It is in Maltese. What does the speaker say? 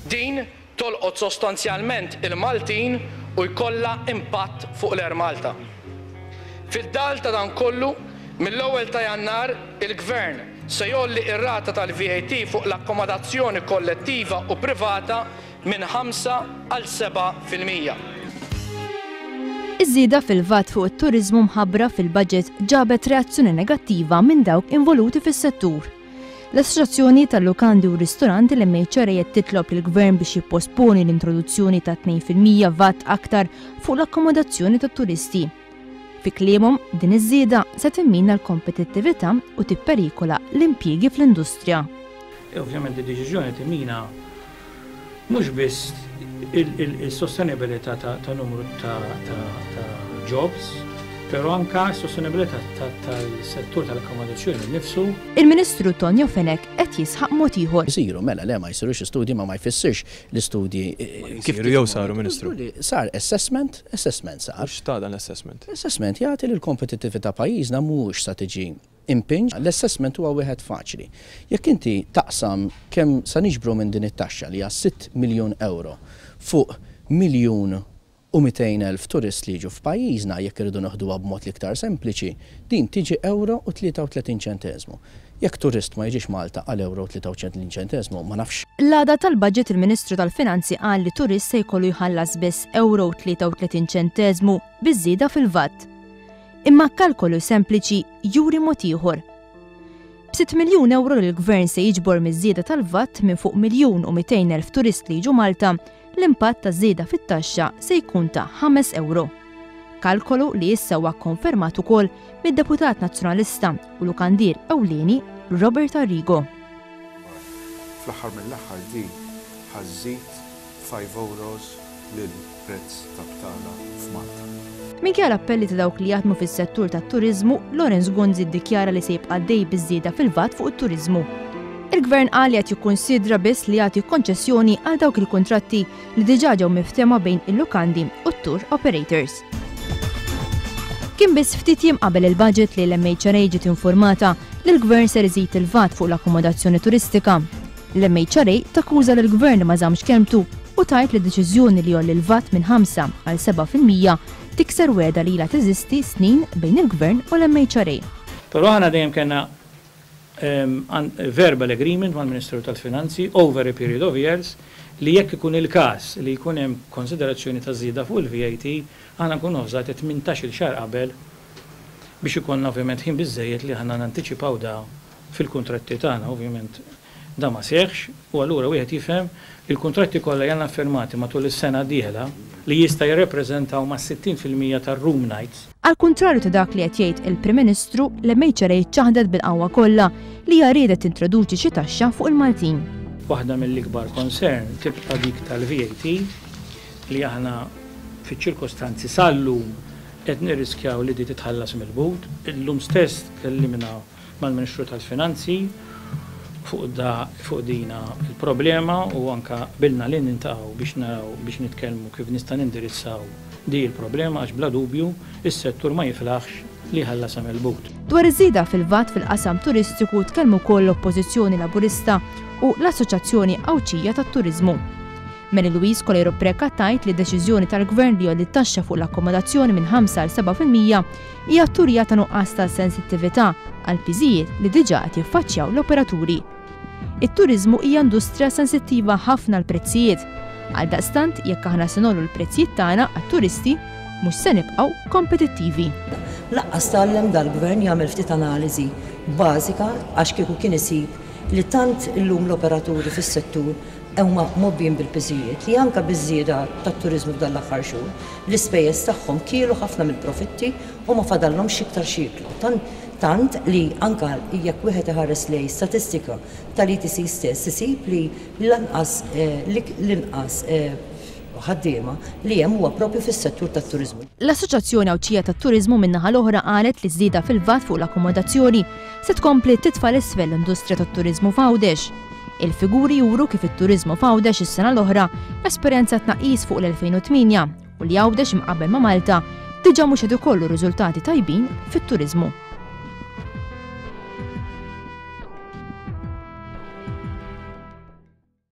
Din tolqot sostanzjalment il-Maltin u jkollha impatt fuq l-Air Malta. Fid-dawl ta' dan kollu, mill-ewwel ta' Jannar il-Gvern se jolli ir-rata tal-VAT fuq l-akkomodazzjoni kollettiva u privata minn 5 għal 7%. Iż-żieda fil-VAT fuq it-turiżmu mħabbra fil-budget ġabet reazzjoni negattiva minn dawk involuti fis-settur. L-Assoċjazzjoni tal-Lukandi u Ristoranti l-MHRA qed titlob lill-Gvern biex jipposponi l-introduzzjoni ta' 2% VAT aktar fuq l-akkomodazzjoni tat-turisti. Fi kliem din iż-żieda se timmina l-kompetittività u tipperikola l-impjiegi fl-industrija. Ovvjament id-deċiżjoni timmina mhux biss il-sostenibilità ta' numru ta' jobs, però anka s-sostenibilità tal-settur tal-akkomodazzjoni nifsu. Il-Ministru Tonio Fenek qed jisħaq mod ieħor. Isiru mela le ma jsirux istudji ma jfissirx l-istudji kif jew saru Ministru. Sar assessment sar. X'ta' dan l-assessment? Assessment jagħti li l-kompetittività pajjiżna mhux sa tiġi impinġ. L-assessment huwa wieħed faċli. Jekk inti taqsam kemm sa niġbru minn din it-taxxa li hija 6 miljun euro fuq 1,200,000 turist li jiġu f'pajjiżna jekk irridu naħduha b'mod l-iktar sempliċi, din tiġi euro u 33 ċenteżmu. Jekk turist ma jiġix Malta għal euro u 33 ċenteżmu ma nafx. L-għada tal-budget il-Ministru tal-Finanzi qal li turist se jkollu jħallas biss euro u 33 ċenteżmu biż-żieda fil-VAT. Imma kalkolu sempliċi juri mod ieħor. B'6 miljun euro li l-Gvern se jiġbor miż-żieda tal-VAT minn fuq 1,200,000 turist li jiġu Malta, l-impatt ta' żieda fit-taxxa se jkun ta' 5 euro. Kalkolu li issa huwa konfermat ukoll mid-Deputat Nazzjonalista u Lukandier ewlieni Robert Arrigo. Fl-aħħar mill-aħħar din ħażżid 5 euros lill-prezz tat-tala f'Malta. Minkejja l-appelli ta' dawk li jaħdmu fis-settur tat-turiżmu, Lorenz Gunzi ddikjara li se jibqa' dej biż-żieda fil-VAT fuq it-turiżmu. Il-Gvern qal qed jikkunsidra biss li jagħti konċessjoni għal dawk il-kuntratti li diġà ġew miftema bejn il-lukandi u t-tour operators. Kien biss ftit jiem qabel il-budget li l-MHRA ġiet informata li l-Gvern ser iżid il-VAT fuq l-akkomodazzjoni turistika. L-MHRA takkuża li l-Gvern ma żammx kelmtu u tajt li deċiżjoni li jolli l-VAT minn 5 għal 7% tikser weda li ilha teżisti snin bejn il-Gvern u l-MHRA. Però aħna dejjem kellna verbal agreement mal-Ministru tal-Finanzi over a period of years li jekk ikun il-każ li jkun hemm konsiderazzjoni ta' żieda fuq il-VAT aħna nkunu użati 18-il xahar qabel biex ikollna ovvjament ħin biżżejjed li aħna nanticipaw da fil-kuntratti tagħna ovvjament da ma seħħx u allura wieħed jifhem il-kuntratti kollha jana affermati matul is-sena d-dieħla li jista' jirrepreżentaw ma' 60% tar-room nights. Al kontrarju ta' dak li qed jgħid il-Prim Ministru, l-MHRA ċaħdet bil-qawwa kollha li hija riedet introduċi xi taxxa fuq il-Maltin. Waħda mill-ikbar concern tibqa' dik tal-VAT li aħna fiċ-ċirkostanzi sal-lum qed nirriskjaw li di titħallas mill-but. Illum stess tkellimna mal-Ministru tal-Finanzi fuq dina il-problema u anka bilna li nintaqgħu biex naraw biex nitkellmu kif nista' nindirizzaw di il-problema għax bla dubju is-settur ma jiflaħx li ħallasam il-but. Dwar iż-żieda fil-VAT fil-qasam turistiku tkellmu wkoll l-Oppożizzjoni Laburista u l-Assoċjazzjoni Awċija tat-Turiżmu. Mary Louise Colero Preka tajt li d-deċiżjoni tal-Gvern li jolli t-taxxa fuq l-akkomodazzjoni minn 5 għal 7% hija tturija ta' nuqqas ta' sensittività għal piżijiet li diġà qed jiffaċċjaw l-operaturi. It-turiżmu hija industrija sensittiva ħafna l-prezzijiet. Għal daqstant jekk aħna se nollu l-prezzijiet tagħna għat-turisti mhux se nibqgħu kompetittivi. Laqqas tallem dal-Gvern jagħmel ftit analiżi bażika għax kieku kien isib li tant illum l-operaturi fis-settur huma mobbin bil-piżijiet li anke biż-żieda tat-turiżmu f'dan l-aħħar xhur l-ispejjeż tagħhom kielu ħafna mill-profitti u ma fadalhomx iktar xiklu. Tant li anke jekk wieħed iħares lejn statistika tal-ITC stess isib li l-inqas ħaddiema li hemm huwa proprju fis-settur tat-turiżmu. L-Assoċjazzjoni Awċija tat-Turiżmu min-naħa l-oħra qalet li żieda fil-VAT fuq l-akkomodazzjoni se tkompli titfa' l-isfel l-industrija tat-turiżmu f'Għawdex. Il-figuri juru kif it-turiżmu f'Għawdex is-sena l-oħra esperjenza tnaqqis fuq l-2008 u li Għawdex imqabbel ma' Malta diġà mhux qed ikollu riżultati tajbin fit-turiżmu.